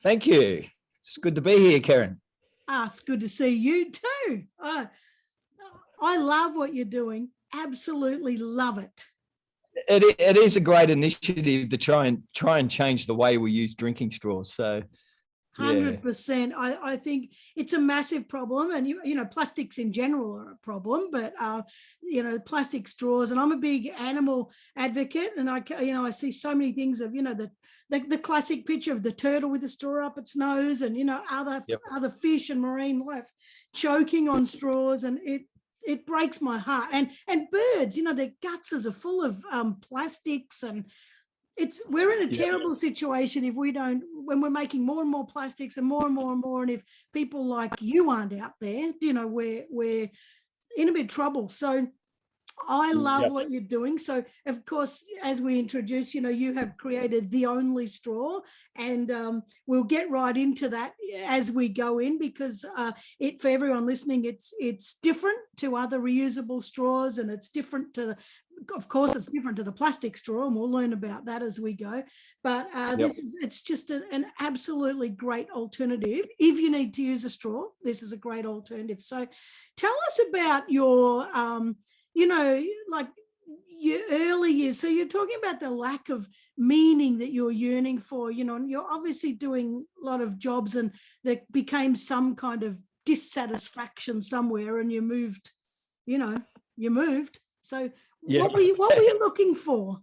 Thank you. It's good to be here, Karen. It's good to see you too. I love what you're doing. Absolutely love it. It is a great initiative to try and change the way we use drinking straws. So, 100%. I think it's a massive problem, and you know, plastics in general are a problem, but you know, plastic straws. And I'm a big animal advocate, and I see so many things of, you know, the classic picture of the turtle with the straw up its nose, and you know, other fish and marine life choking on straws, and it breaks my heart. And birds, you know, their guts are full of plastics, and we're in a terrible situation if we don't, when we're making more and more plastics and more and more and more, and if people like you aren't out there, you know, we're in a bit of trouble. So I love what you're doing. So of course, as we introduce, you know, you have created the only straw, and we'll get right into that as we go in, because for everyone listening, it's different to other reusable straws, and it's different to, of course, it's different to the plastic straw, and we'll learn about that as we go. But it's just an absolutely great alternative. If you need to use a straw, this is a great alternative. So tell us about your you know, like your early years. So you're talking about the lack of meaning that you're yearning for, you know, and you're obviously doing a lot of jobs, and there became some kind of dissatisfaction somewhere, and you moved. So what were you looking for?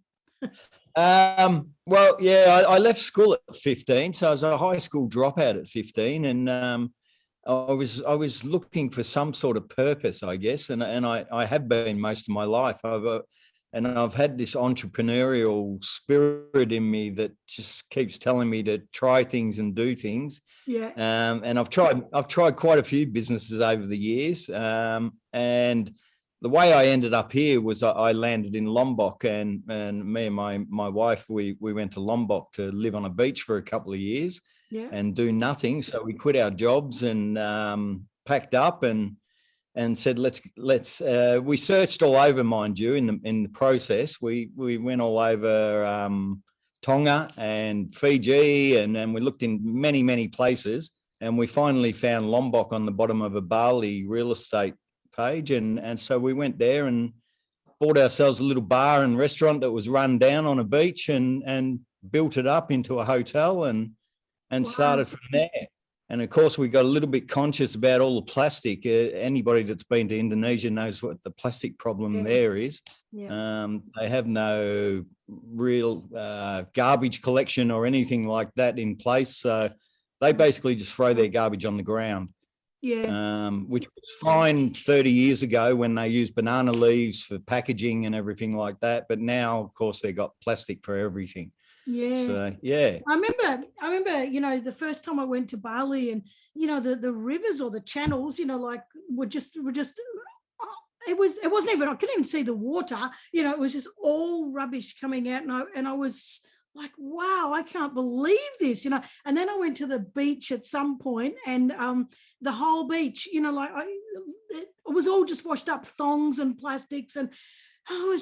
Well, I left school at 15. So I was a high school dropout at 15, and I was looking for some sort of purpose, I guess, and I have been most of my life. I've had this entrepreneurial spirit in me that just keeps telling me to try things and do things. Yeah. And I've tried quite a few businesses over the years. And the way I ended up here was I landed in Lombok, and me and my wife, we went to Lombok to live on a beach for a couple of years. And do nothing. So we quit our jobs and packed up and said, let's. We searched all over, mind you, in the process. We went all over Tonga and Fiji, and we looked in many places, and we finally found Lombok on the bottom of a Bali real estate page, and so we went there and bought ourselves a little bar and restaurant that was run down on a beach, and built it up into a hotel, and started from there. And of course, we got a little bit conscious about all the plastic. Anybody that's been to Indonesia knows what the plastic problem there is. They have no real garbage collection or anything like that in place. So they basically just throw their garbage on the ground. Which was fine 30 years ago when they used banana leaves for packaging and everything like that. But now, of course, they got plastic for everything. So, I remember, you know, the first time I went to Bali, and, you know, the rivers or the channels, you know, like were just it wasn't even, I couldn't even see the water, you know, it was just all rubbish coming out. And I was like, wow, I can't believe this, you know. And then I went to the beach at some point, and the whole beach, you know, like it was all just washed up, thongs and plastics. And I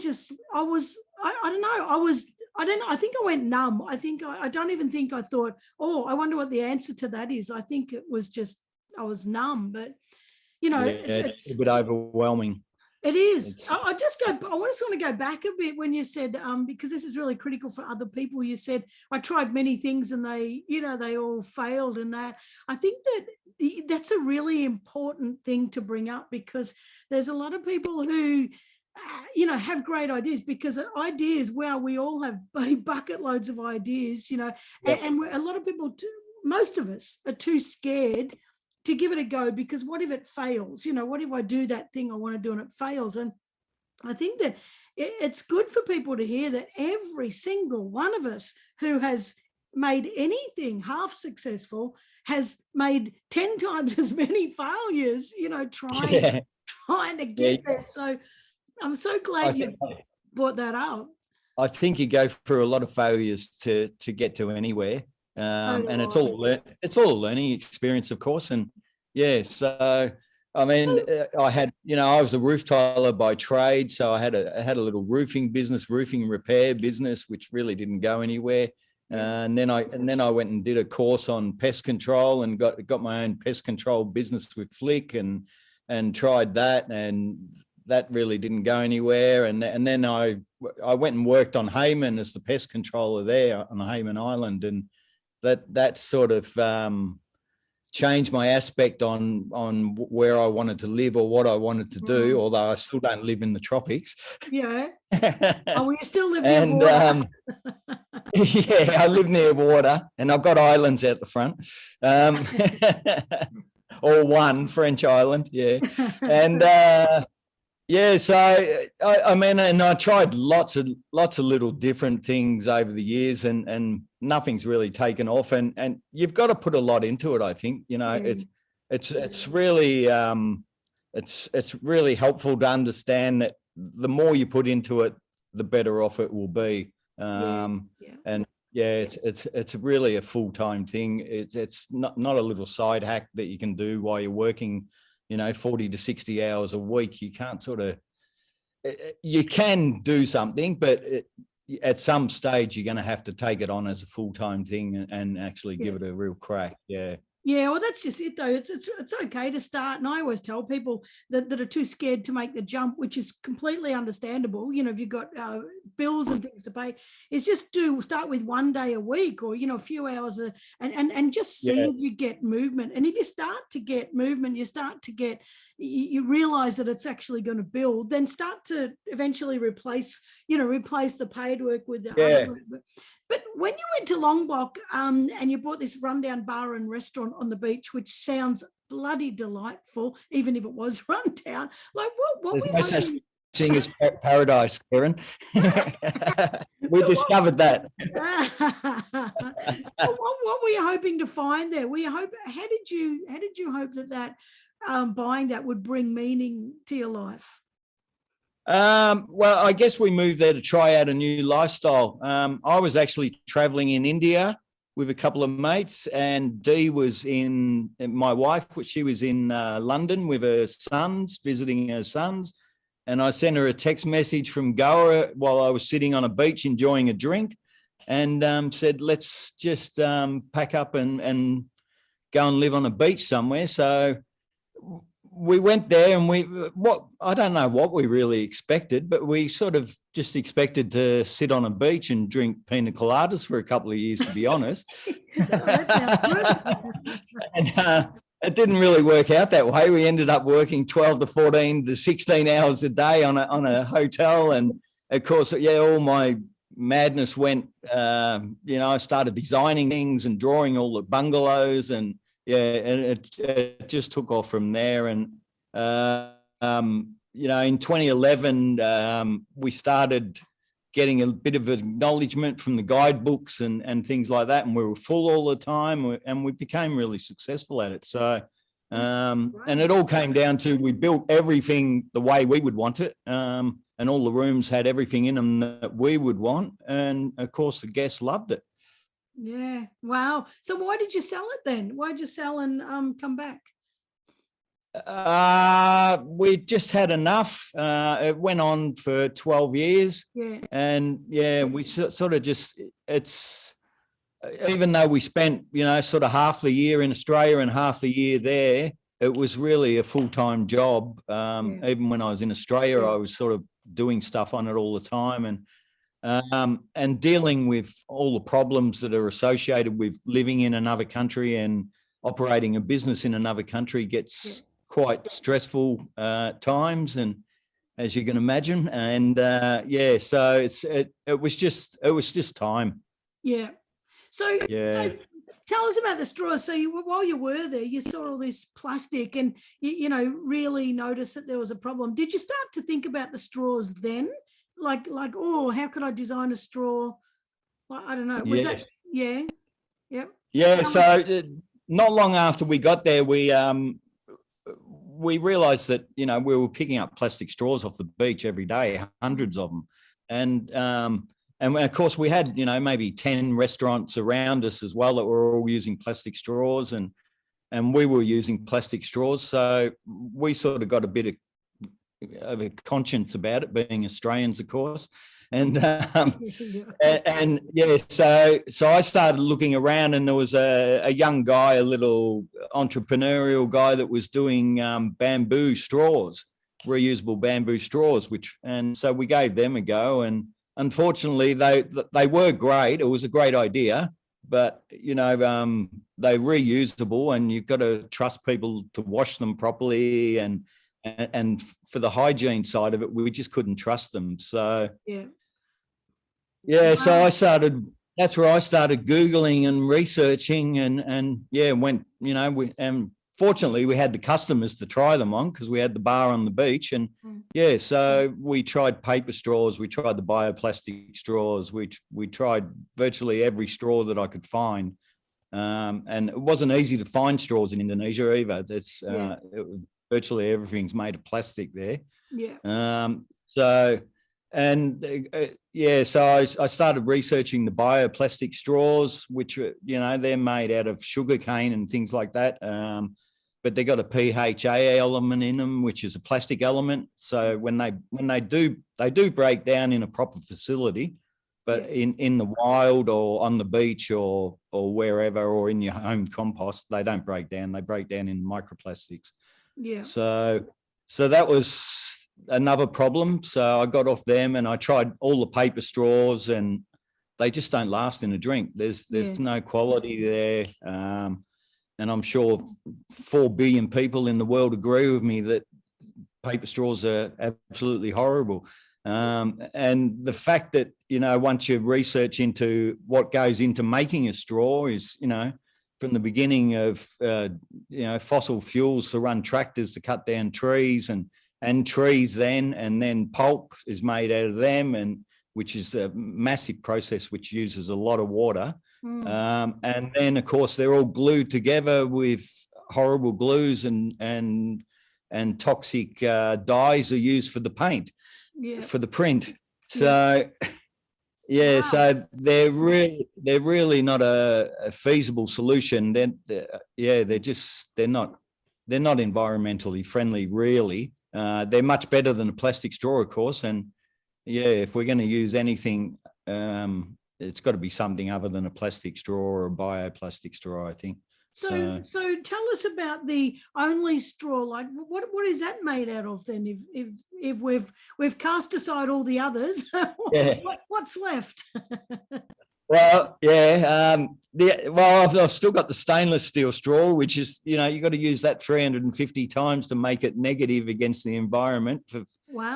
think I went numb. I don't even think I thought, oh, I wonder what the answer to that is. I think it was just, I was numb. But, you know, it's a bit overwhelming. It is. I just want to go back a bit when you said, because this is really critical for other people. You said, I tried many things and they all failed, and that. I think that's a really important thing to bring up, because there's a lot of people who, you know, have great ideas, because ideas, well, we all have bucket loads of ideas, you know, and a lot of people, most of us are too scared to give it a go, because what if it fails? You know, what if I do that thing I want to do and it fails? And I think that it's good for people to hear that every single one of us who has made anything half successful has made 10 times as many failures, you know, trying to get there. So I'm so glad you brought that up. I think you go through a lot of failures to get to anywhere. And it's all a learning experience, of course. And so I mean, I was a roof tiler by trade, so I had a little roofing repair business, which really didn't go anywhere. And then I went and did a course on pest control and got my own pest control business with Flick and tried that, and that really didn't go anywhere. And then I went and worked on Hayman as the pest controller there on Hayman Island, and that sort of changed my aspect on where I wanted to live or what I wanted to do, although I still don't live in the tropics. Yeah. Oh, we still live near And water. yeah, I live near water and I've got islands out the front. Or one French island, yeah. And yeah, so I mean, and I tried lots of little different things over the years, and nothing's really taken off. And you've got to put a lot into it, I think. You know, it's really it's really helpful to understand that the more you put into it, the better off it will be. And yeah, it's really a full-time thing. It's not a little side hack that you can do while you're working, 40 to 60 hours a week. You can't you can do something, but at some stage you're going to have to take it on as a full-time thing and actually give it a real crack. Yeah. Yeah, well, that's just it, though. It's okay to start. And I always tell people that are too scared to make the jump, which is completely understandable. If you've got bills and things to pay, is just start with 1 day a week or, a few hours and just see if you get movement. And if you start to get movement, you realize that it's actually going to build, then start to eventually replace the paid work with the other work. But when you went to Longblock and you bought this rundown bar and restaurant on the beach, which sounds bloody delightful, even if it was rundown, like what were no such thing as paradise, Karen. We discovered that. What were you hoping to find there? How did you hope that buying that would bring meaning to your life? Well, I guess we moved there to try out a new lifestyle. I was actually traveling in India with a couple of mates, and Dee was my wife, she was in London with her sons, visiting her sons. And I sent her a text message from Goa while I was sitting on a beach enjoying a drink, and said, let's just pack up and go and live on a beach somewhere. So we went there, and I don't know what we really expected, but we sort of just expected to sit on a beach and drink pina coladas for a couple of years, to be honest. And it didn't really work out that way. We ended up working 12 to 14 to 16 hours a day on a hotel. And of course, all my madness went, I started designing things and drawing all the bungalows, and and it just took off from there. And, in 2011, we started getting a bit of acknowledgement from the guidebooks and things like that. And we were full all the time, and we became really successful at it. So, and it all came down to, we built everything the way we would want it. And all the rooms had everything in them that we would want. And of course, the guests loved it. Yeah. Wow. So why did you sell it then? Why did you sell and come back? We just had enough. It went on for 12 years. Yeah. And we sort of even though we spent, sort of half the year in Australia and half the year there, it was really a full-time job. Even when I was in Australia, I was sort of doing stuff on it all the time. And dealing with all the problems that are associated with living in another country and operating a business in another country gets quite stressful times, and as you can imagine. And so it was just time. Yeah. So tell us about the straws. So while you were there, you saw all this plastic, and you really noticed that there was a problem. Did you start to think about the straws then? Like, oh, how could I design a straw? Like, I don't know. Was that? Yeah. Yep. Yeah. So not long after we got there, we realized that, we were picking up plastic straws off the beach every day, hundreds of them. And of course we had, maybe 10 restaurants around us as well that were all using plastic straws, and we were using plastic straws. So we sort of got a bit of a conscience about it, being Australians, of course. And Yeah. and yeah, so I started looking around, and there was a young guy, a little entrepreneurial guy that was doing bamboo straws, reusable bamboo straws, and so we gave them a go. And unfortunately, they were great. It was a great idea, but they're reusable, and you've got to trust people to wash them properly, and for the hygiene side of it, we just couldn't trust them. So yeah. so Wow. that's where I started Googling and researching, and went, and fortunately we had the customers to try them on, because we had the bar on the beach. And so we tried paper straws, we tried the bioplastic straws, we tried virtually every straw that I could find. And it wasn't easy to find straws in Indonesia either. Virtually everything's made of plastic there. So I started researching the bioplastic straws, which they're made out of sugarcane and things like that. But they got a PHA element in them, which is a plastic element. So when they do break down in a proper facility, but in the wild or on the beach or wherever, or in your home compost, they don't break down. They break down in microplastics. So that was another problem. So I got off them, and I tried all the paper straws, and they just don't last in a drink. There's no quality there. And I'm sure 4 billion people in the world agree with me that paper straws are absolutely horrible. And the fact that, once you research into what goes into making a straw is, from the beginning of, fossil fuels to run tractors to cut down trees, and trees and then pulp is made out of them, and which is a massive process which uses a lot of water. And then, of course, they're all glued together with horrible glues, and toxic dyes are used for the paint, for the print. So so they're really not a feasible solution. They're not environmentally friendly, really. They're much better than a plastic straw, of course. And if we're going to use anything, it's got to be something other than a plastic straw or a bioplastic straw, I think. So tell us about the only straw. Like, what is that made out of then? If we've cast aside all the others, what's left? Well, I've still got the stainless steel straw, which is, you've got to use that 350 times to make it negative against the environment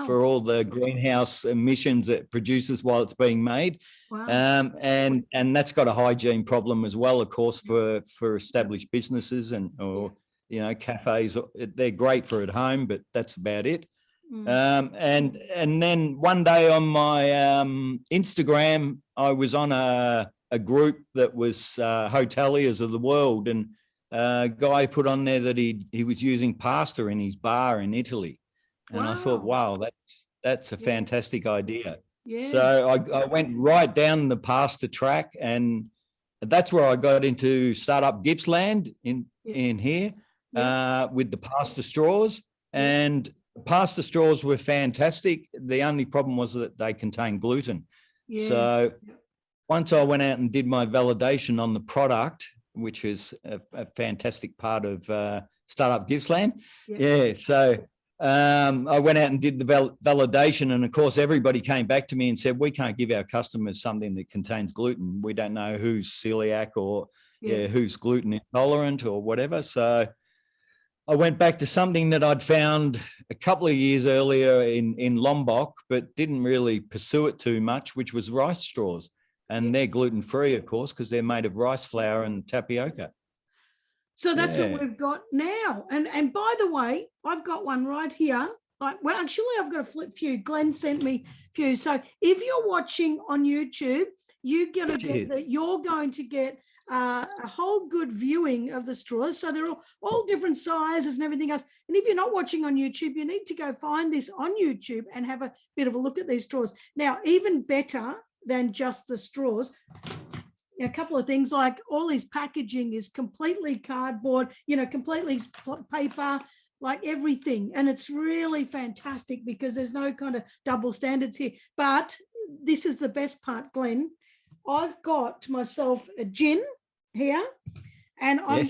for all the greenhouse emissions it produces while it's being made. And that's got a hygiene problem as well, of course, for established businesses or cafes. They're great for at home, but that's about it. And then one day on my Instagram, I was on a group that was hoteliers of the world, and a guy put on there that he was using pasta in his bar in Italy. And I thought, wow, that's a fantastic idea. So I went right down the pasta track, and that's where I got into Startup Gippsland in here with the pasta straws. And pasta straws were fantastic. The only problem was that they contain gluten. So once I went out and did my validation on the product, which is a fantastic part of Startup Gippsland. So I went out and did the validation, and of course everybody came back to me and said, we can't give our customers something that contains gluten. We don't know who's celiac or who's gluten intolerant or whatever. So I went back to something that I'd found a couple of years earlier in Lombok, but didn't really pursue it too much, which was rice straws. And they're gluten-free, of course, because they're made of rice flour and tapioca. So that's what we've got now. And by the way, I've got one right here. Actually, I've got a few. Glenn sent me a few. So if you're watching on YouTube, you're going to get a whole good viewing of the straws. So they're all different sizes and everything else. And if you're not watching on YouTube, you need to go find this on YouTube and have a bit of a look at these straws. Now, even better than just the straws, a couple of things, like all his packaging is completely cardboard, completely paper, like everything. And it's really fantastic because there's no kind of double standards here. But this is the best part, Glenn. I've got myself a gin here, and I'm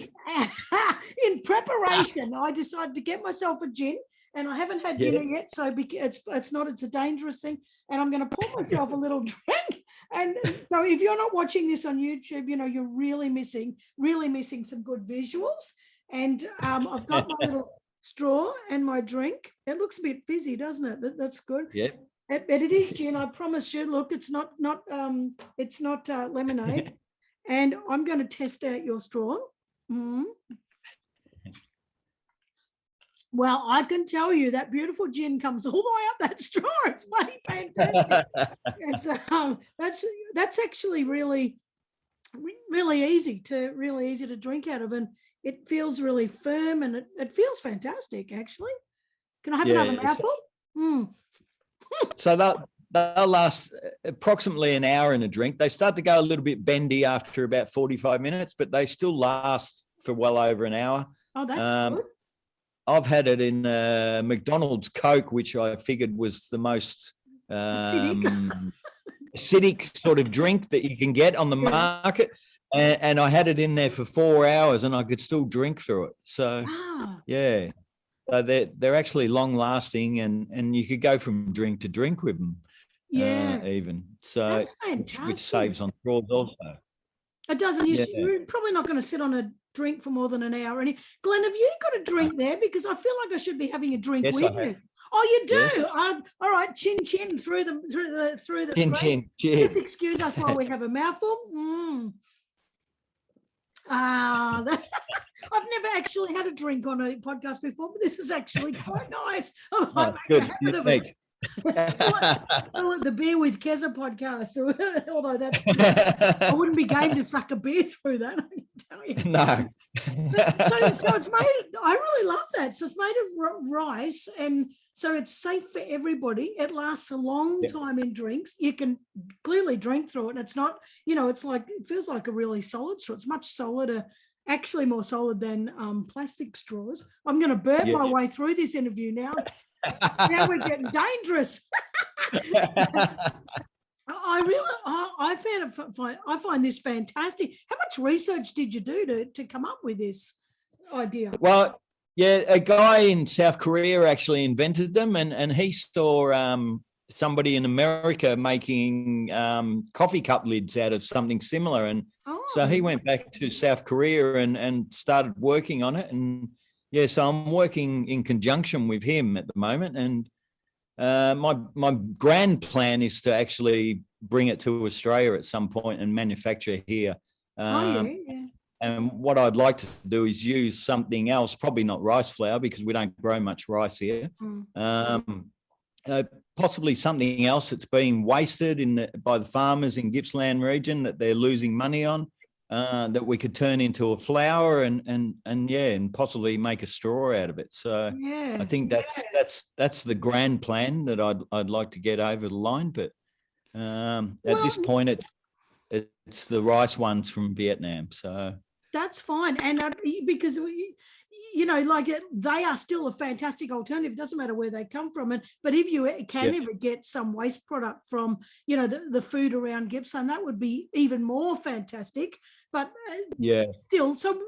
in preparation. I decided to get myself a gin, and I haven't had dinner yet, so it's a dangerous thing. And I'm going to pour myself a little drink. And so, if you're not watching this on YouTube, you know you're really missing some good visuals. And I've got my little straw and my drink. It looks a bit fizzy, doesn't it? But that's good. Yeah. But it is gin. I promise you. Look, it's not lemonade. And I'm going to test out your straw. Mm. Well, I can tell you that beautiful gin comes all the way up that straw. It's bloody fantastic. That's actually really easy to drink out of, and it feels really firm, and it feels fantastic. Actually, can I have another mouthful? Mm. So they'll last approximately an hour in a drink. They start to go a little bit bendy after about 45 minutes, but they still last for well over an hour. Oh, that's good. I've had it in McDonald's Coke, which I figured was the most acidic sort of drink that you can get on the market. And I had it in there for 4 hours and I could still drink through it. So, yeah. So they're actually long lasting, and you could go from drink to drink with them. Yeah. Even. So, that's fantastic. Which saves on straws also. It doesn't. You're probably not going to sit on a drink for more than an hour. Glenn, have you got a drink there? Because I feel like I should be having a drink with you. Oh, you do. Yes. All right, chin through the chin. Cheers. Just excuse us while we have a mouthful. I've never actually had a drink on a podcast before, but this is actually quite nice. I might make a habit of it. The Beer with Keza podcast, although I wouldn't be game to suck a beer through that, I can tell you. No. So it's made, I really love that. So it's made of rice, and so it's safe for everybody. It lasts a long time in drinks. You can clearly drink through it. It's not, it's like, it feels like a really solid straw. It's much solider, actually more solid than plastic straws. I'm going to burp my way through this interview now. Now we're getting dangerous. I find this fantastic. How much research did you do to come up with this idea? Well, a guy in South Korea actually invented them, and he saw somebody in America making coffee cup lids out of something similar, and so he went back to South Korea and started working on it. And so I'm working in conjunction with him at the moment, and my grand plan is to actually bring it to Australia at some point and manufacture here. And what I'd like to do is use something else, probably not rice flour because we don't grow much rice here. Possibly something else that's being wasted by the farmers in Gippsland region that they're losing money on. That we could turn into a flour and possibly make a straw out of it. So I think that's the grand plan that I'd like to get over the line. But at this point, it's the rice ones from Vietnam. So that's fine, and because they are still a fantastic alternative. It doesn't matter where they come from. But if you can ever get some waste product from, the food around Gippsland, that would be even more fantastic. But still, so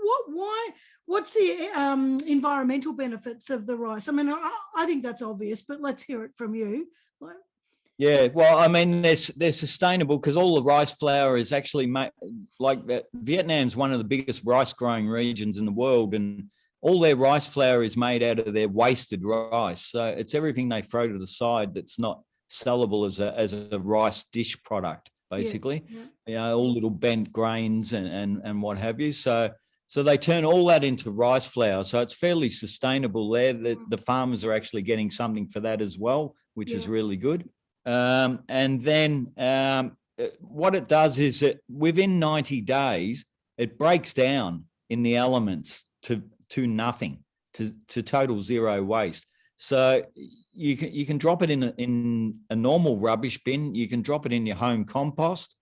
what's the environmental benefits of the rice? I mean, I think that's obvious, but let's hear it from you. Yeah, well, I mean, they're sustainable because all the rice flour is actually made like that. Vietnam's one of the biggest rice growing regions in the world, and all their rice flour is made out of their wasted rice. So it's everything they throw to the side that's not sellable as a rice dish product, basically. All little bent grains and what have you. So they turn all that into rice flour. So it's fairly sustainable there. The farmers are actually getting something for that as well, which is really good. And then what it does is that within 90 days, it breaks down in the elements to nothing, to total zero waste. So you can drop it in a normal rubbish bin. You can drop it in your home compost.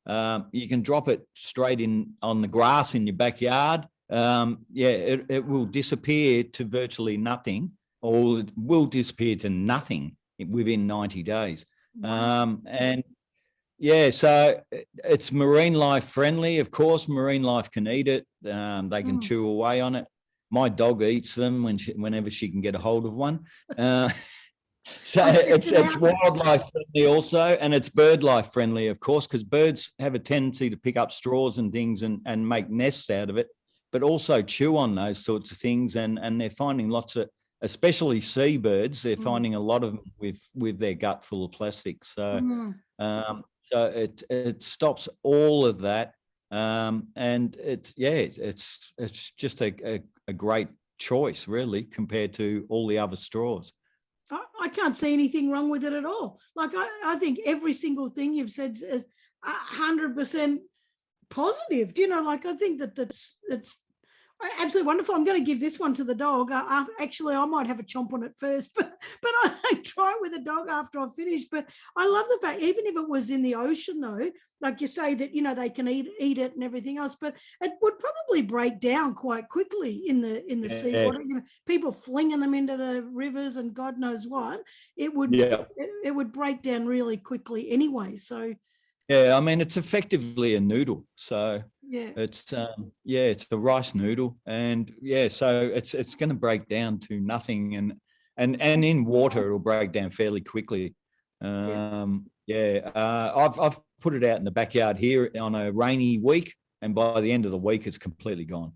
You can drop it straight in on the grass in your backyard. It will disappear to virtually nothing, or it will disappear to nothing within 90 days. And Yeah, so it's marine life friendly. Of course, marine life can eat it. They can chew away on it. My dog eats them whenever she can get a hold of one. So it's wildlife friendly also, and it's bird life friendly, of course, because birds have a tendency to pick up straws and things and make nests out of it, but also chew on those sorts of things. And they're finding lots of, especially seabirds, they're finding a lot of them with their gut full of plastic. So so it stops all of that. And it's just a great choice, really, compared to all the other straws. I can't see anything wrong with it at all. Like I think every single thing you've said is 100% positive. Do you know? Like I think that's absolutely wonderful. I'm going to give this one to the dog. Actually, I might have a chomp on it first, but I try it with a dog after I finish. But I love the fact, even if it was in the ocean, though, like you say that they can eat it and everything else, but it would probably break down quite quickly in the seawater. People flinging them into the rivers and God knows what. It would break down really quickly anyway. So. Yeah, I mean, it's effectively a noodle. So it's it's a rice noodle, and so it's going to break down to nothing, and in water it'll break down fairly quickly. I've put it out in the backyard here on a rainy week, and by the end of the week it's completely gone.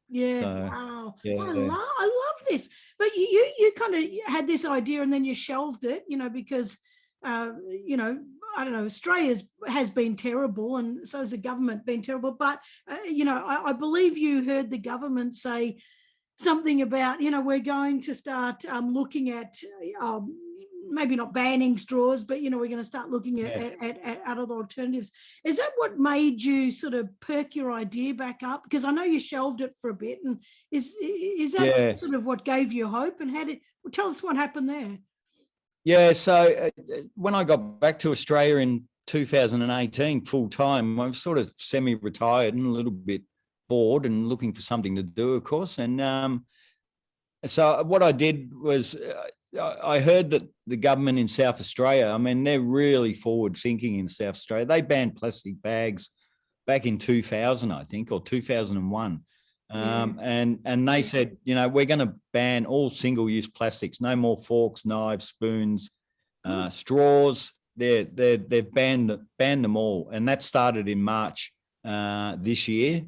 Yeah, so, wow. Yeah. I love this. But you kind of had this idea and then you shelved it, because I don't know, Australia has been terrible, and so has the government been terrible. But, I believe you heard the government say something about, we're going to start looking at maybe not banning straws, but, we're going to start looking at other alternatives. Is that what made you sort of perk your idea back up? Because I know you shelved it for a bit. And is that sort of what gave you hope? And tell us what happened there. Yeah, so when I got back to Australia in 2018 full time, I was sort of semi-retired and a little bit bored and looking for something to do, of course. And so what I did was I heard that the government in South Australia, I mean, they're really forward thinking in South Australia. They banned plastic bags back in 2000, I think, or 2001. And they said, we're going to ban all single-use plastics, no more forks, knives, spoons, straws. They've banned them all, and that started in March this year.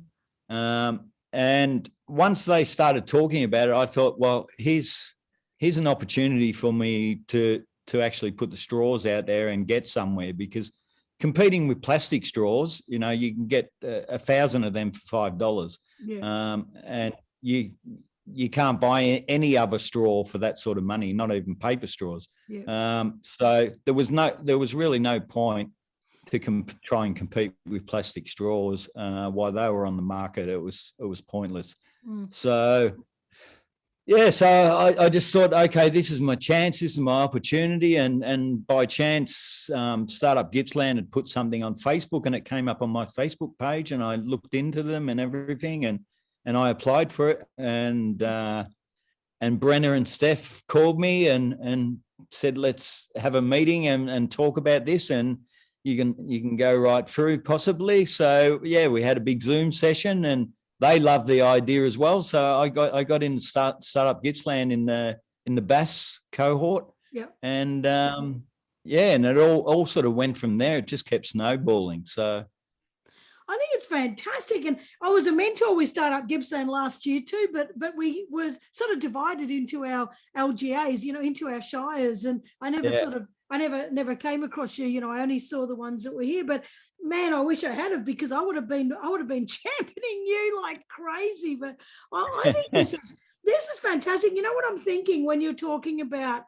And once they started talking about it, I thought, well, here's an opportunity for me to actually put the straws out there and get somewhere, because competing with plastic straws, you can get 1,000 of them for $5. And you can't buy any other straw for that sort of money, not even paper straws. So there was really no point to try and compete with plastic straws while they were on the market. It was pointless. So I just thought, okay, this is my chance, this is my opportunity. And by chance, Startup Gippsland had put something on Facebook, and it came up on my Facebook page, and I looked into them and everything, and I applied for it. And Brenna and Steph called me and said, let's have a meeting and talk about this, and you can go right through possibly. So we had a big Zoom session, and they loved the idea as well. So I got in Startup Gippsland in the Bass cohort. And and it all sort of went from there. It just kept snowballing. So I think it's fantastic. And I was a mentor with Startup Gippsland last year too, but we was sort of divided into our LGAs, into our shires. And I never came across you. I only saw the ones that were here. But man, I wish I had have, because I would have been championing you like crazy. But I think this is fantastic. You know what I'm thinking when you're talking about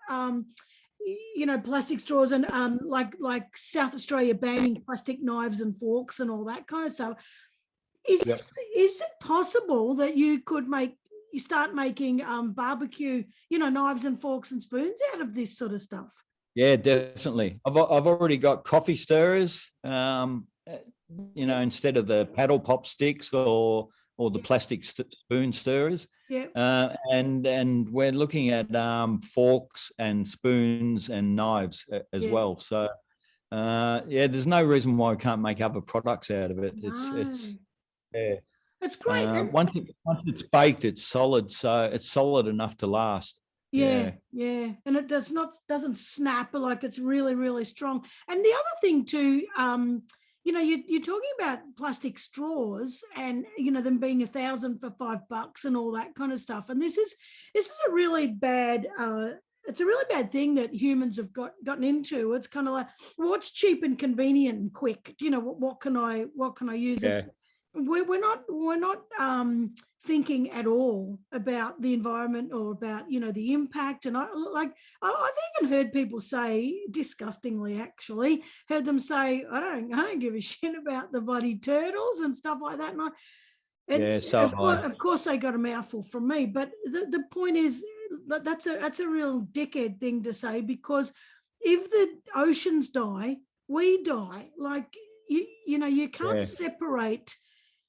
plastic straws and like South Australia banning plastic knives and forks and all that kind of stuff. Is it possible that you could start making barbecue, knives and forks and spoons out of this sort of stuff? Yeah, definitely. I've already got coffee stirrers, instead of the paddle pop sticks or the plastic spoon stirrers. And we're looking at forks and spoons and knives as well. So Yeah, there's no reason why we can't make other products out of it. It's No. yeah. It's great. And Once it's baked, it's solid, so it's solid enough to last. yeah, yeah. And it doesn't snap, like it's really, really strong. And the other thing too, you're talking about plastic straws and them being 1,000 for $5 and all that kind of stuff. And this is a really bad it's a really bad thing that humans have gotten into. It's kind of like, well, what's cheap and convenient and quick? What can I use? Yeah. We're not thinking at all about the environment or about the impact. And I've even heard people say, disgustingly actually, heard them say, I don't give a shit about the bloody turtles and stuff like that. And So of course they got a mouthful from me, but the point is that's a real dickhead thing to say, because if the oceans die, we die. Like you can't separate.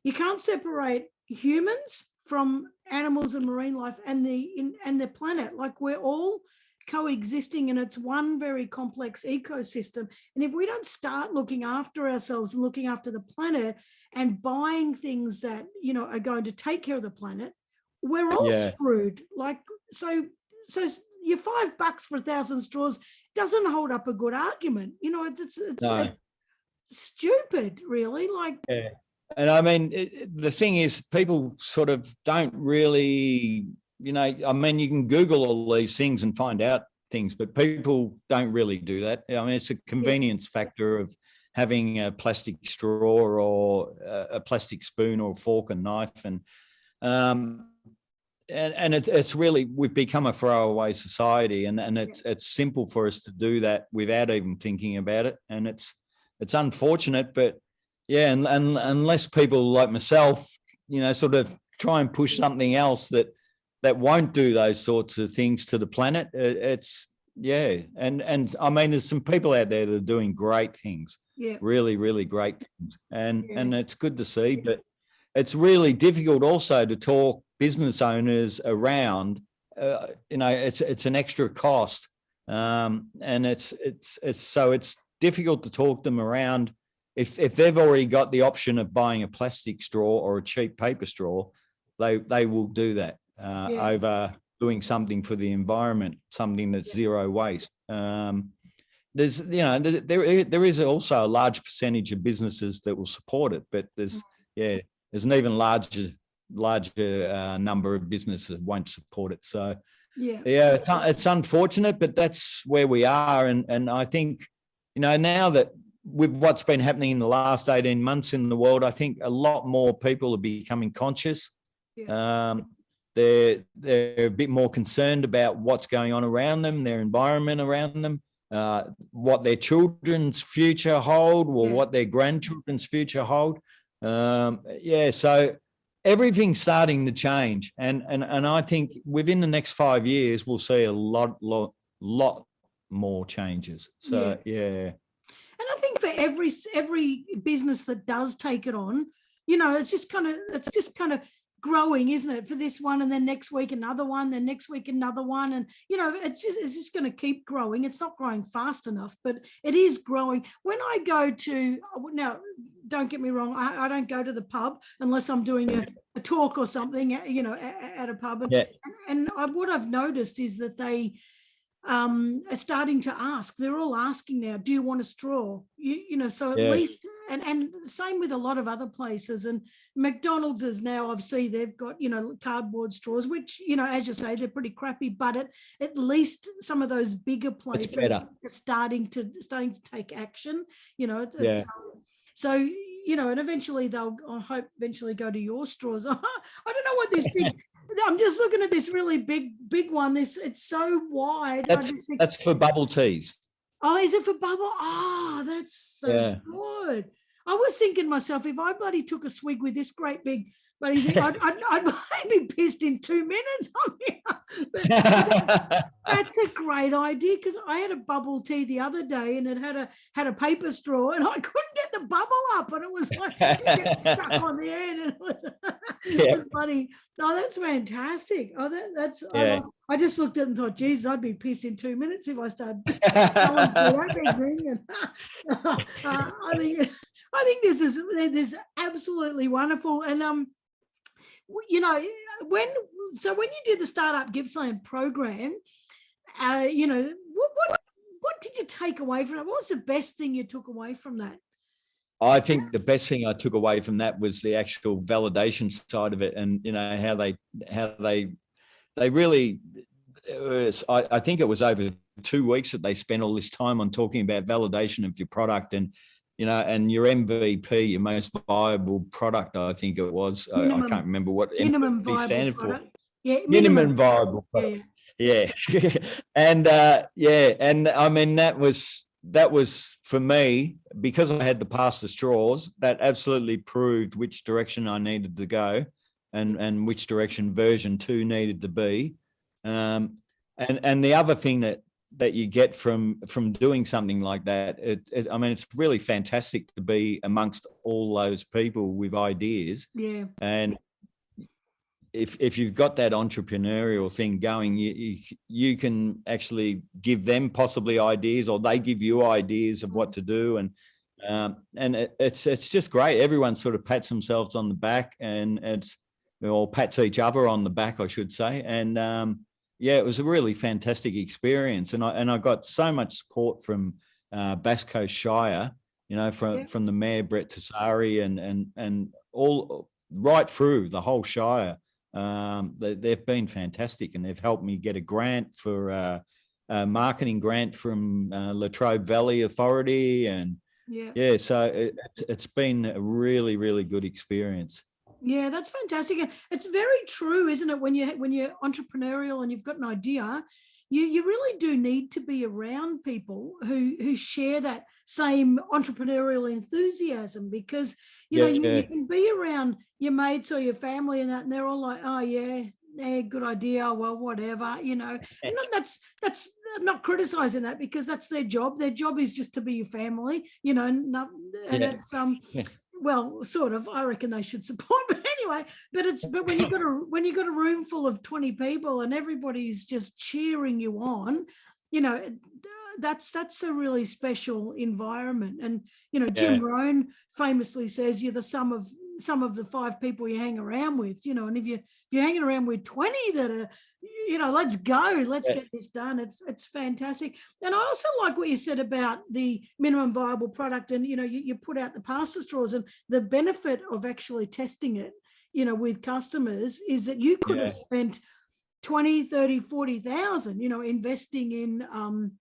You can't separate humans from animals and marine life and the planet. Like, we're all coexisting, and it's one very complex ecosystem. And if we don't start looking after ourselves and looking after the planet and buying things that are going to take care of the planet, we're all screwed. Like, so your $5 for 1,000 straws doesn't hold up a good argument. It's stupid, really. Like. Yeah. And I mean, the thing is, people sort of don't really, I mean, you can Google all these things and find out things, but people don't really do that. I mean, it's a convenience factor of having a plastic straw or a plastic spoon or fork and knife. And it's really, we've become a throwaway society, and it's simple for us to do that without even thinking about it. And it's unfortunate, but yeah, and unless people like myself, sort of try and push something else that won't do those sorts of things to the planet, and I mean, there's some people out there that are doing great things, really, really great things, and it's good to see. But it's really difficult also to talk business owners around. It's an extra cost, and it's difficult to talk them around. If they've already got the option of buying a plastic straw or a cheap paper straw, they will do that over doing something for the environment, something that's zero waste. There's there is also a large percentage of businesses that will support it, but there's an even larger number of businesses that won't support it. So it's unfortunate, but that's where we are. And I think now that with what's been happening in the last 18 months in the world, I think a lot more people are becoming conscious. They're a bit more concerned about what's going on around them, their environment around them, what their children's future hold, or what their grandchildren's future hold. So everything's starting to change, and I think within the next 5 years we'll see a lot more changes. So And I think for every business that does take it on, it's just kind of growing, isn't it? For this one, and then next week another one, then next week another one, and it's just going to keep growing. It's not growing fast enough, but it is growing. When I go to now, don't get me wrong, I don't go to the pub unless I'm doing a talk or something, at a pub. And what I've noticed is that they are starting to ask. They're all asking now, do you want a straw? So at least, and the same with a lot of other places. And McDonald's is now, obviously they've got cardboard straws, which as you say, they're pretty crappy, but at least some of those bigger places are starting to take action. So and eventually I hope eventually go to your straws. I don't know what this big. I'm just looking at this really big one. It's so wide. That's for bubble teas. Oh, is it for bubble? Oh, that's so good. I was thinking to myself, if I bloody took a swig with this great big but I'd be pissed in 2 minutes on here. That's a great idea, because I had a bubble tea the other day and it had a paper straw and I couldn't get the bubble up, and it was like get stuck on the end, and it was funny. No, that's fantastic. Oh, that's Yeah. I just looked at it and thought, geez, I'd be pissed in 2 minutes if I started going through that big thing. And I think this is absolutely wonderful. And you know, when you did the Startup Gippsland program, you know, what did you take away from it? What was the best thing you took away from that? I think the best thing I took away from that was the actual validation side of it, and you know how they really. I think it was over 2 weeks that they spent all this time on talking about validation of your product, and you know, and your MVP, your most viable product. I think it was. I can't remember what minimum MVP standard product. for. Yeah, minimum viable product. Yeah. And and I mean that was for me, because I had to pass the straws, that absolutely proved which direction I needed to go and which direction version 2 needed to be. And the other thing that you get from doing something like that, I mean, it's really fantastic to be amongst all those people with ideas. Yeah. And if you've got that entrepreneurial thing going, you can actually give them possibly ideas, or they give you ideas of what to do, and it's just great. Everyone sort of pats themselves on the back, and pats each other on the back, I should say. And it was a really fantastic experience, and I got so much support from Bass Coast Shire, you know, from the Mayor Brett Tassari and all right through the whole Shire. They've been fantastic, and they've helped me get a grant for a marketing grant from Latrobe Valley Authority, and so it's been a really, really good experience. Yeah, that's fantastic. And it's very true, isn't it? When you're entrepreneurial and you've got an idea, you really do need to be around people who share that same entrepreneurial enthusiasm, because you can be around your mates or your family and that, and they're all like, oh yeah, good idea, well, whatever, you know. And that's I'm not criticizing that, because that's their job. Their job is just to be your family, you know. It's well, sort of. I reckon they should support, but anyway. But when you got a room full of 20 people and everybody's just cheering you on, you know, that's a really special environment. And you know, Jim Rohn famously says you're the sum of the 5 people you hang around with, you know. And if you're hanging around with 20 that are, you know, let's go, let's get this done. It's fantastic. And I also like what you said about the minimum viable product, and you know, you put out the pasta straws, and the benefit of actually testing it, you know, with customers is that you could have spent 20, 30, 40,000, you know, investing in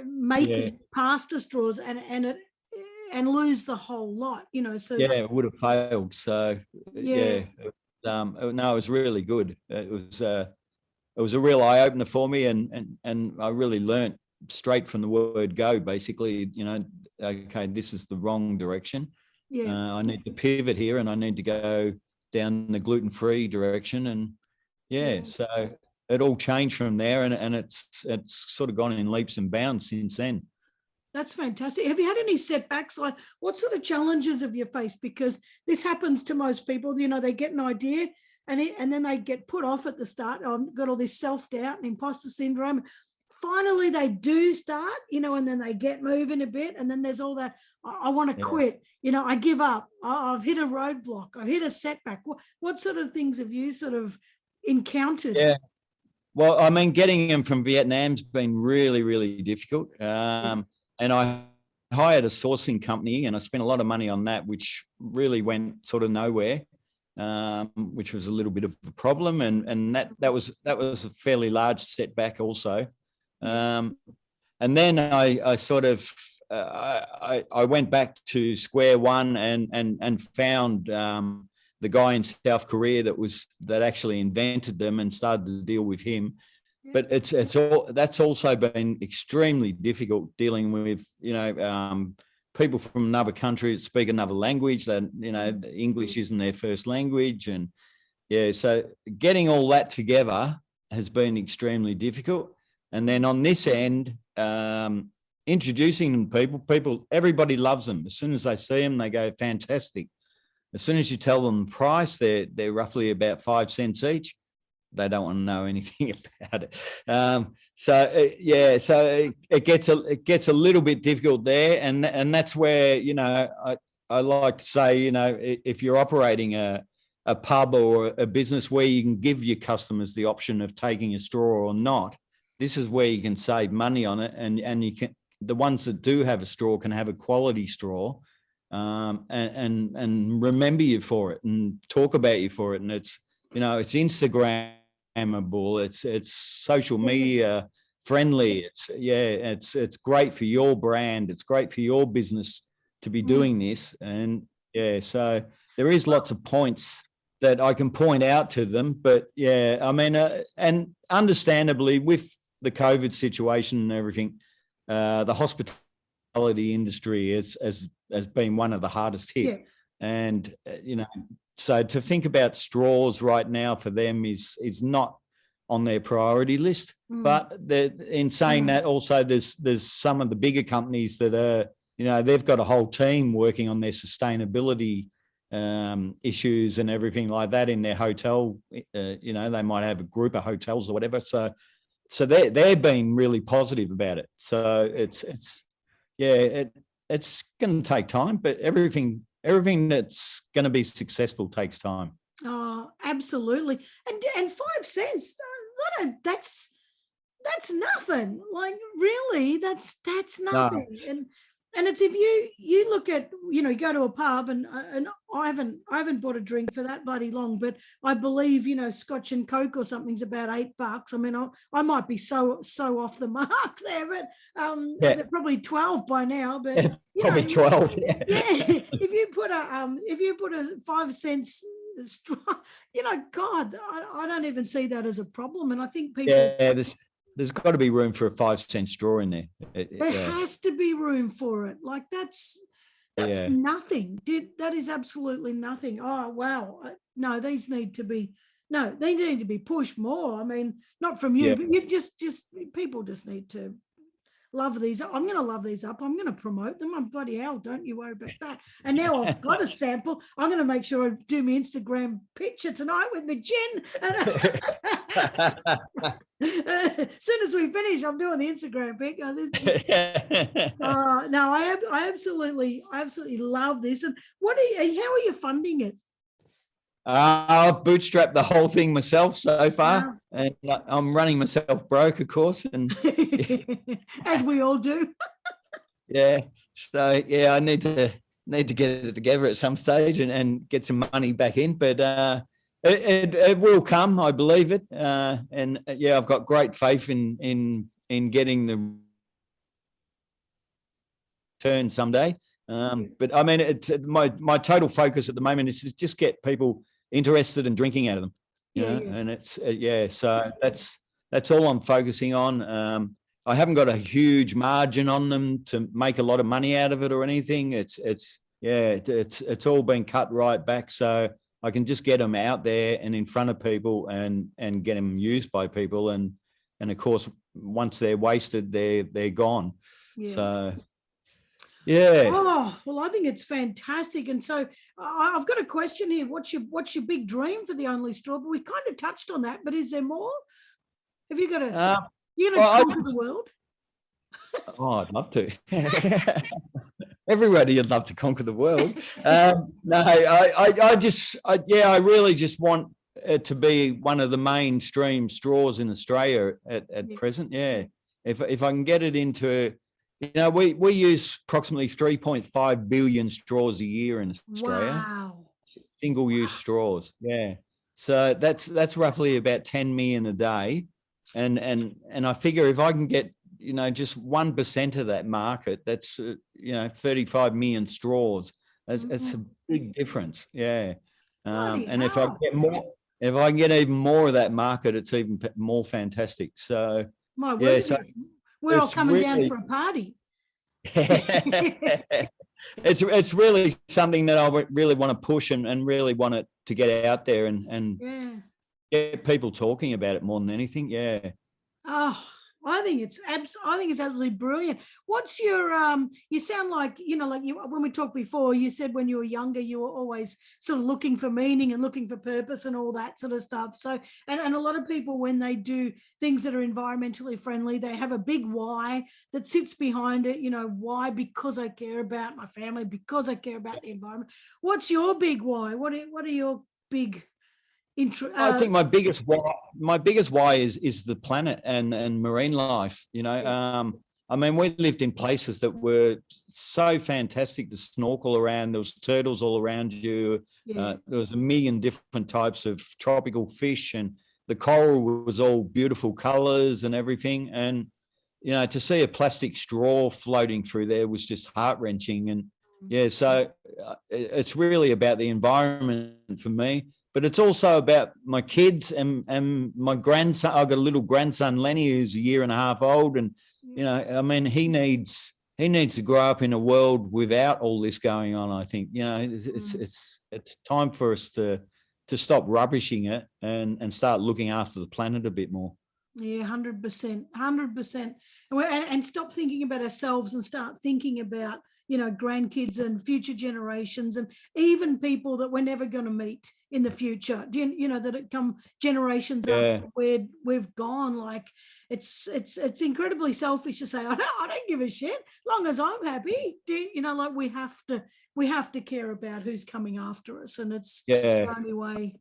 making pasta straws and lose the whole lot, you know. So it would have failed. So no, it was really good. It was a real eye opener for me, and I really learnt straight from the word go. Basically, you know, okay, this is the wrong direction. I need to pivot here, and I need to go down the gluten-free direction. And so it all changed from there, and it's sort of gone in leaps and bounds since then. That's fantastic. Have you had any setbacks? Like, what sort of challenges have you faced? Because this happens to most people. You know, they get an idea and then they get put off at the start. Got all this self-doubt and imposter syndrome. Finally, they do start, you know, and then they get moving a bit. And then there's all that, I want to quit. You know, I give up. I've hit a roadblock. I've hit a setback. What sort of things have you sort of encountered? Yeah. Well, I mean, getting them from Vietnam's been really, really difficult. And I hired a sourcing company, and I spent a lot of money on that, which really went sort of nowhere, which was a little bit of a problem. And that was a fairly large setback also. And then I sort of I went back to square one and found the guy in South Korea that actually invented them, and started to deal with him. But that's also been extremely difficult, dealing with, you know, people from another country that speak another language, that, you know, English isn't their first language. And yeah, so getting all that together has been extremely difficult. And then on this end, introducing them to people, everybody loves them. As soon as they see them, they go, fantastic. As soon as you tell them the price, they're roughly about 5 cents each. They don't want to know anything about it. So it gets a little bit difficult there, and that's where, you know, I like to say, you know, if you're operating a pub or a business where you can give your customers the option of taking a straw or not, this is where you can save money on it, and you can, the ones that do have a straw can have a quality straw, and remember you for it and talk about you for it, and it's, you know, it's Instagrammable, it's social media friendly, it's great for your brand, it's great for your business to be doing this. And yeah, so there is lots of points that I can point out to them, but yeah, I mean, and understandably with the COVID situation and everything, the hospitality industry has been one of the hardest hit. And you know, so to think about straws right now for them is not on their priority list. But in saying that, also there's some of the bigger companies that are, you know, they've got a whole team working on their sustainability issues and everything like that in their hotel. You know, they might have a group of hotels or whatever. So they're being really positive about it. So it's going to take time, but everything that's going to be successful takes time. Oh, absolutely. And 5 cents, that's nothing. Like, really, that's nothing. No. And it's, if you look at, you know, you go to a pub, and I haven't bought a drink for that bloody long, but I believe, you know, Scotch and Coke or something's about $8. I mean, I might be so off the mark there, but they're probably 12 by now. But yeah, probably 12. Yeah. If you put a 5 cents straw, you know, God, I don't even see that as a problem. And I think people. Yeah, there's got to be room for a 5 cent straw in there. There has to be room for it. Like, that's nothing. That is absolutely nothing. Oh, wow. No, these need to be, they need to be pushed more. I mean, not from you, but you just people just need to love these. I'm going to love these up. I'm going to promote them. I'm bloody hell. Don't you worry about that. And now I've got a sample. I'm going to make sure I do my Instagram picture tonight with my gin. As soon as we finish, I'm doing the Instagram pic. No, I absolutely love this. And how are you funding it? I've bootstrapped the whole thing myself so far, and I'm running myself broke, of course, and as we all do. Yeah. So yeah, I need to get it together at some stage and get some money back in, but it will come, I believe it, and yeah, I've got great faith in getting the turn someday. But I mean, it's my total focus at the moment is to just get people interested in drinking out of them, you know? And it's so that's all I'm focusing on. I haven't got a huge margin on them to make a lot of money out of it or anything. It's all been cut right back, so I can just get them out there and in front of people and get them used by people, and of course once they're wasted, they're gone. So yeah. Oh, well, I think it's fantastic. And so I've got a question here. What's your big dream for the Only Straw? But we kind of touched on that, but is there more? Have you got you're going to conquer the world? Oh, I'd love to. Everybody would love to conquer the world. No, I really just want it to be one of the mainstream straws in Australia at present. Yeah. If I can get it into, you know, we use approximately 3.5 billion straws a year in Australia. Wow. Single-use straws. Yeah. So that's roughly about 10 million a day. And I figure if I can get, you know, just 1% of that market, that's, you know, 35 million straws. That's a big difference. Yeah. And if I can get even more of that market, it's even more fantastic. So, my word, we're all coming down for a party. it's really something that I really want to push and really want it to get out there and Yeah. get people talking about it more than anything. Yeah. Oh, I think it's absolutely brilliant. What's your you sound like, like you, when we talked before, you said when you were younger, you were always sort of looking for meaning and looking for purpose and all that sort of stuff. So, and a lot of people, when they do things that are environmentally friendly, they have a big why that sits behind it. Why? Because I care about my family, because I care about the environment. What's your big why? What are your big I think my biggest why is the planet and marine life. I mean, we lived in places that were so fantastic to snorkel around. There was turtles all around you. Yeah. There was a million different types of tropical fish, and the coral was all beautiful colors and everything. And to see a plastic straw floating through there was just heart-wrenching. And yeah, so it's really about the environment for me. But it's also about my kids and my grandson. I've got a little grandson, Lenny, who's a year and a half old. And, I mean, he needs to grow up in a world without all this going on, I think. It's time for us to stop rubbishing it and start looking after the planet a bit more. Yeah, 100%, 100%. And stop thinking about ourselves and start thinking about, grandkids and future generations and even people that we're never going to meet in the future. That it come generations after we've gone. Like it's incredibly selfish to say, I don't give a shit, long as I'm happy. Like we have to care about who's coming after us, and it's the only way.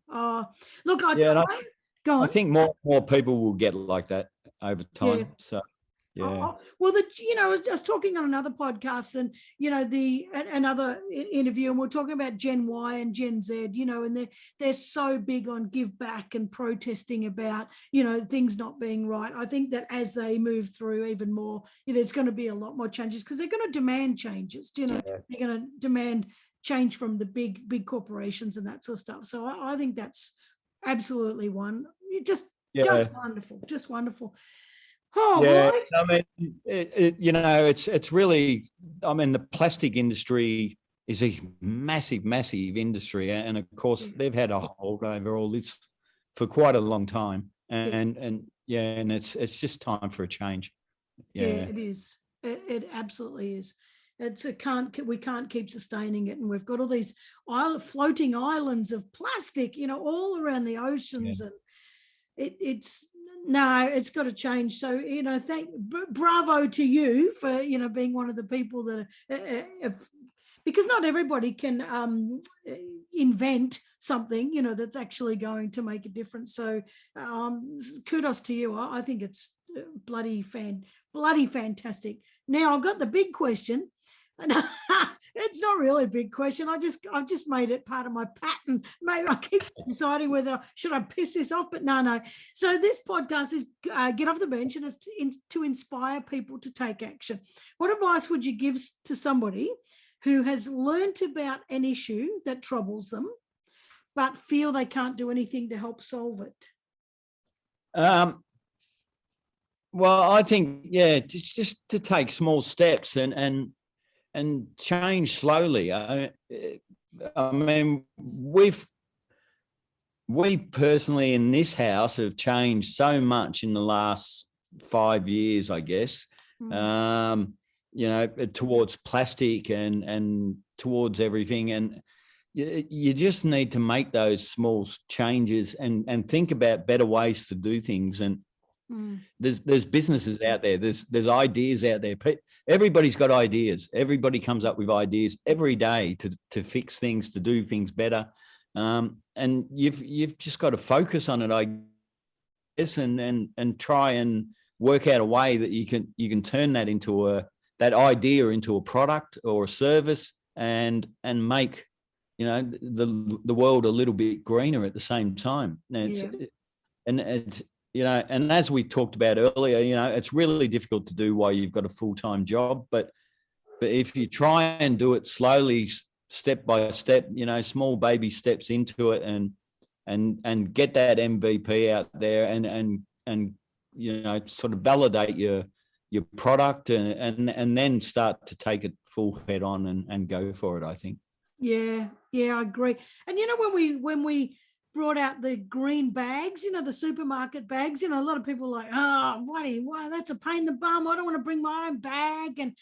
Look, go on. I think more people will get like that over time. Yeah. So. Yeah. Well, I was just talking on another podcast and, another interview, and we're talking about Gen Y and Gen Z, and they're so big on give back and protesting about, things not being right. I think that as they move through even more, there's going to be a lot more changes because they're going to demand changes, they're going to demand change from the big corporations and that sort of stuff. So I think that's absolutely just wonderful. Oh, yeah, boy. I mean, it's really, I mean, the plastic industry is a massive industry, and of course they've had a hold over all this for quite a long time, and it's just time for a change. Yeah, it is. It absolutely is. We can't keep sustaining it, and we've got all these floating islands of plastic, all around the oceans, and it's got to change. So, bravo to you for, being one of the people that because not everybody can invent something, that's actually going to make a difference. So kudos to you. I think it's bloody fantastic. Now I've got the big question. It's not really a big question. I've just made it part of my pattern. Maybe I keep deciding whether should I piss this off, but no. So this podcast is Get Off the Bench, and it's to inspire people to take action. What advice would you give to somebody who has learned about an issue that troubles them, but feel they can't do anything to help solve it? Well, I think, just to take small steps and change slowly. I mean, we personally in this house have changed so much in the last 5 years, I guess, towards plastic and towards everything. And you just need to make those small changes and think about better ways to do things. And there's businesses out there. There's ideas out there. Everybody's got ideas. Everybody comes up with ideas every day to fix things, to do things better. And you've just got to focus on it, I guess, and try and work out a way that you can turn that into that idea into a product or a service and make the world a little bit greener at the same time. And as we talked about earlier, it's really difficult to do while you've got a full-time job. But if you try and do it slowly, step by step, small baby steps into it, and get that MVP out there, and sort of validate your your product, and then start to take it full head on and go for it, I think. Yeah, I agree. And when we brought out the green bags, the supermarket bags, a lot of people are like, oh, why that's a pain in the bum. I don't want to bring my own bag, and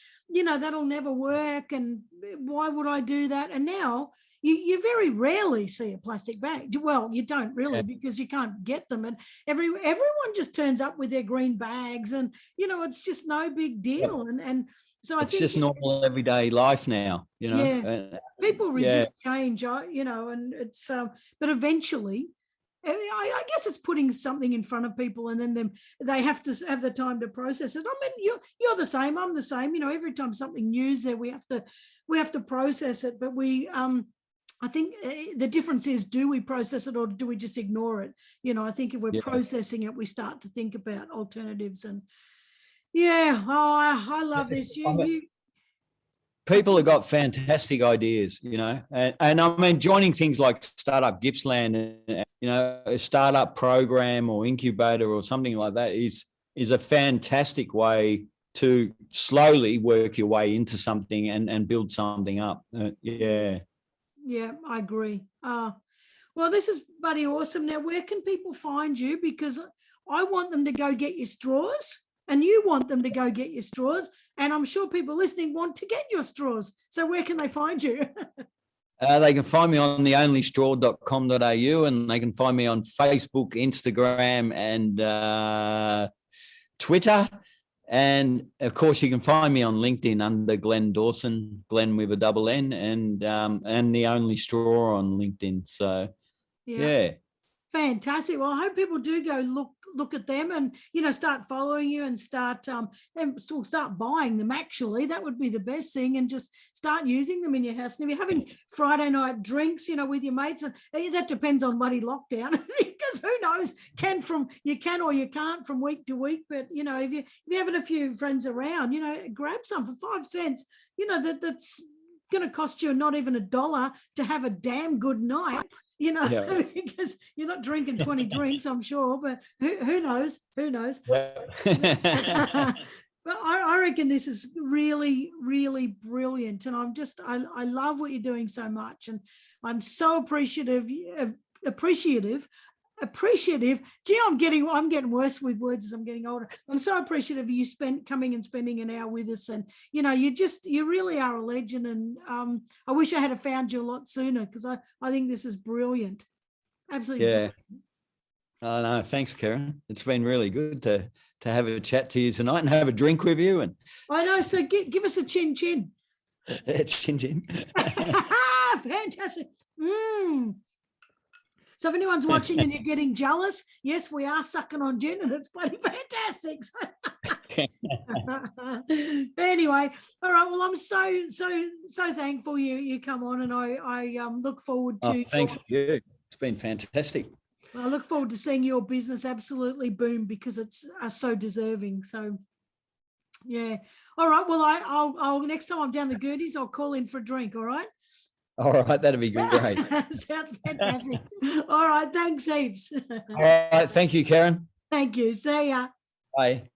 that'll never work, and why would I do that? And now you very rarely see a plastic bag. Well, you don't really, because you can't get them, and everyone just turns up with their green bags, and it's just no big deal. And so I think it's just normal everyday life now, Yeah, people resist change, and it's but eventually, I guess it's putting something in front of people, and then they have to have the time to process it. I mean, you're the same, I'm the same. Every time something new's there, we have to process it. But I think the difference is, do we process it or do we just ignore it? I think if we're processing it, we start to think about alternatives. And I love this. People have got fantastic ideas, and I mean, joining things like Startup Gippsland, a startup program or incubator or something like that is a fantastic way to slowly work your way into something and build something up. Yeah, I agree. Well, this is bloody awesome. Now, where can people find you? Because I want them to go get your straws, and you want them to go get your straws, and I'm sure people listening want to get your straws. So where can they find you? They can find me on theonlystraw.com.au, and they can find me on Facebook, Instagram, and Twitter. And of course, you can find me on LinkedIn under Glenn Dawson, Glenn with a double N, and The Only Straw on LinkedIn. So, yeah. Fantastic. Well, I hope people do go look at them, and start following you, and start buying them. Actually, that would be the best thing, and just start using them in your house. And if you're having Friday night drinks, with your mates, and that depends on bloody lockdown, because who knows, you can or you can't from week to week. But if you're having a few friends around, grab some for 5 cents. That's going to cost you not even $1 to have a damn good night. Because you're not drinking 20 drinks, I'm sure, but who knows? But I reckon this is really, really brilliant. And I love what you're doing so much. And I'm so appreciative. Gee, I'm getting worse with words as I'm getting older. I'm so appreciative of you coming and spending an hour with us. And you really are a legend. And I wish I had found you a lot sooner, because I think this is brilliant. Absolutely. Yeah. Oh, no, thanks, Karen. It's been really good to have a chat to you tonight and have a drink with you. And I know. So give us a chin. Chin. Fantastic. So if anyone's watching and you're getting jealous, yes, we are sucking on gin, and it's bloody fantastic. Anyway, all right. Well, I'm so thankful you come on, and I look forward to. Thank you. It's been fantastic. I look forward to seeing your business absolutely boom, because it's so deserving. So, yeah. All right. Well, I'll next time I'm down the Gerties, I'll call in for a drink. All right. All right, that'd be great. Sounds fantastic. All right, thanks heaps. All right, thank you, Karen. Thank you. See ya. Bye.